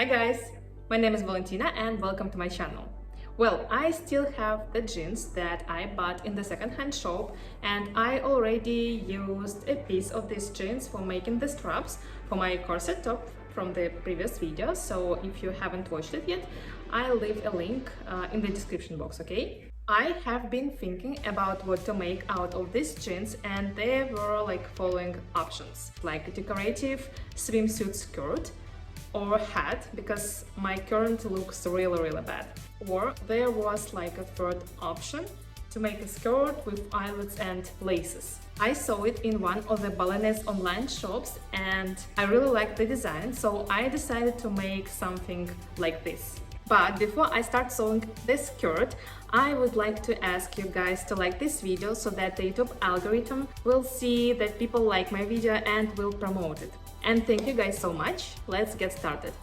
Hi guys, my name is Valentina and welcome to my channel. Well, I still have the jeans that I bought in the second-hand shop, and I already used a piece of these jeans for making the straps for my corset top from the previous video. So if you haven't watched it yet, I'll leave a link in the description box, okay? I have been thinking about what to make out of these jeans, and there were like following options, like a decorative swimsuit skirt or hat, because my current looks really bad. Or there was like a third option to make a skirt with eyelets and laces. I saw it in one of the Balinese online shops and I really liked the design, so I decided to make something like this. But before I start sewing this skirt, I would like to ask you guys to like this video so that the YouTube algorithm will see that people like my video and will promote it. And thank you guys so much. Let's get started.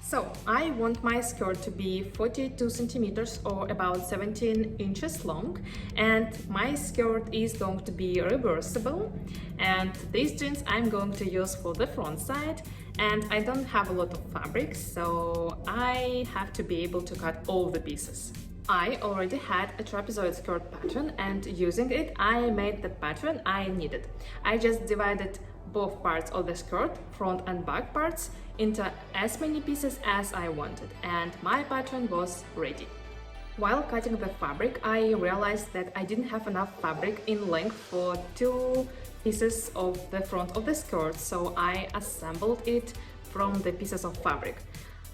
So I want my skirt to be 42 centimeters or about 17 inches long, and my skirt is going to be reversible, and these jeans I'm going to use for the front side, and I don't have a lot of fabric, so I have to be able to cut all the pieces. I already had a trapezoid skirt pattern, and using it I made the pattern I needed. I just divided both parts of the skirt, front and back parts, into as many pieces as I wanted, and my pattern was ready. While cutting the fabric, I realized that I didn't have enough fabric in length for two pieces of the front of the skirt, so I assembled it from the pieces of fabric.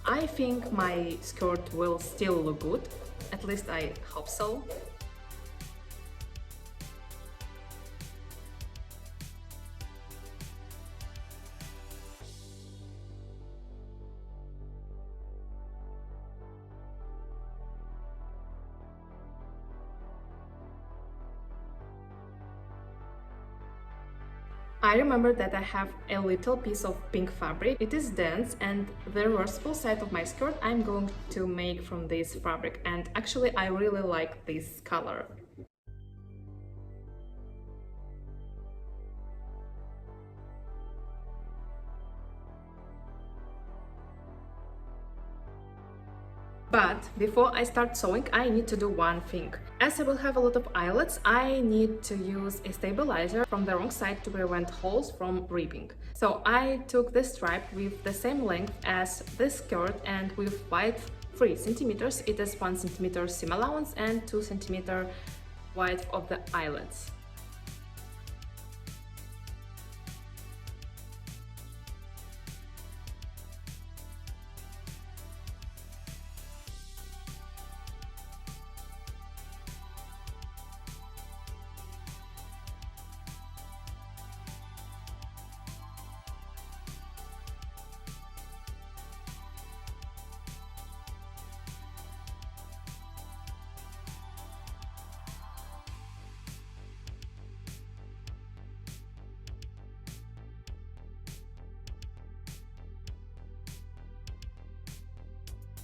I think my skirt will still look good, at least I hope so. I remember that I have a little piece of pink fabric. It is dense, and the reversible side of my skirt I'm going to make from this fabric, and actually I really like this color. But before I start sewing, I need to do one thing. As I will have a lot of eyelets, I need to use a stabilizer from the wrong side to prevent holes from ripping. So I took the stripe with the same length as the skirt and with width 3 centimeters. It is 1 centimeter seam allowance and 2 centimeter width of the eyelets.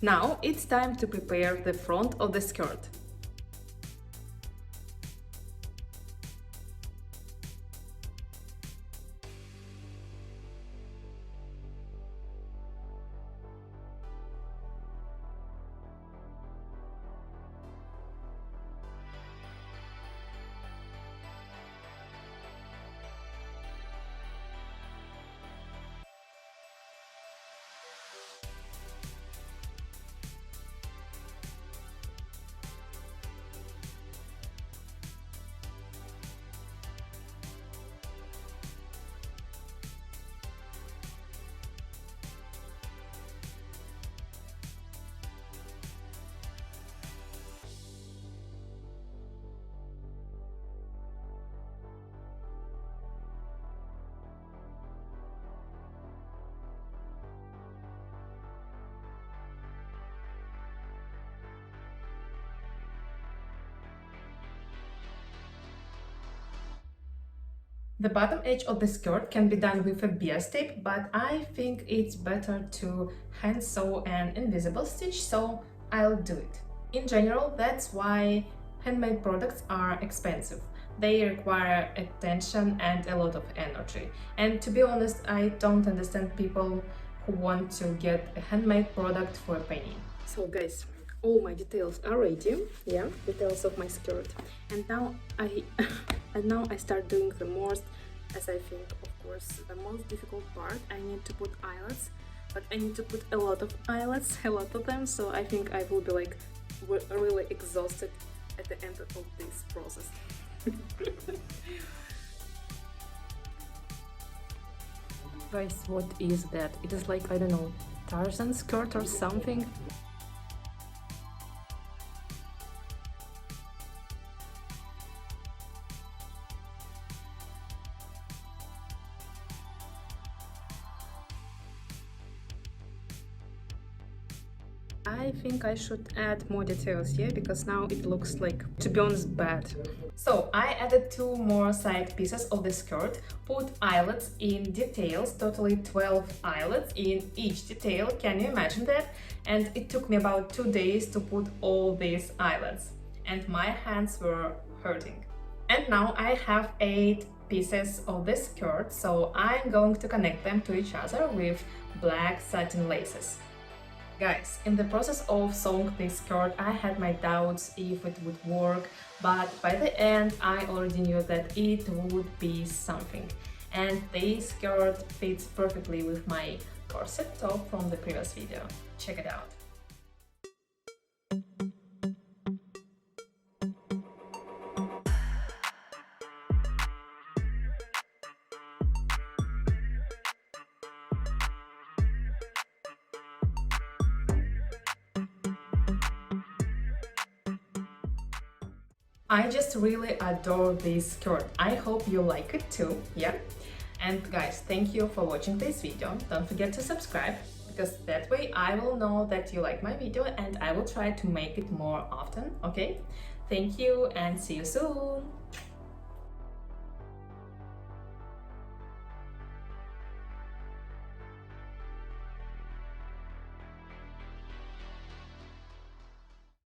Now it's time to prepare the front of the skirt. The bottom edge of the skirt can be done with a bias tape, but I think it's better to hand sew an invisible stitch, so I'll do it. In general, that's why handmade products are expensive. They require attention and a lot of energy. And to be honest, I don't understand people who want to get a handmade product for a penny. So guys, all my details are ready, yeah, details of my skirt, and now I start doing the most, as I think, of course, the most difficult part. I need to put eyelets, but I need to put a lot of eyelets, a lot of them, so I think I will be like really exhausted at the end of this process. Guys, what is that? It is like, I don't know, Tarzan skirt or something. I think I should add more details here, because now it looks like, to be honest, bad. So I added 2 more side pieces of the skirt, put eyelets in details, totally 12 eyelets in each detail, can you imagine that? And it took me about 2 days to put all these eyelets, and my hands were hurting. And now I have 8 pieces of the skirt, so I'm going to connect them to each other with black satin laces. Guys, in the process of sewing this skirt, I had my doubts if it would work, but by the end I already knew that it would be something. And this skirt fits perfectly with my corset top from the previous video. Check it out. I just really adore this skirt. I hope you like it too, yeah? And guys, thank you for watching this video. Don't forget to subscribe, because that way I will know that you like my video and I will try to make it more often, okay? Thank you and see you soon!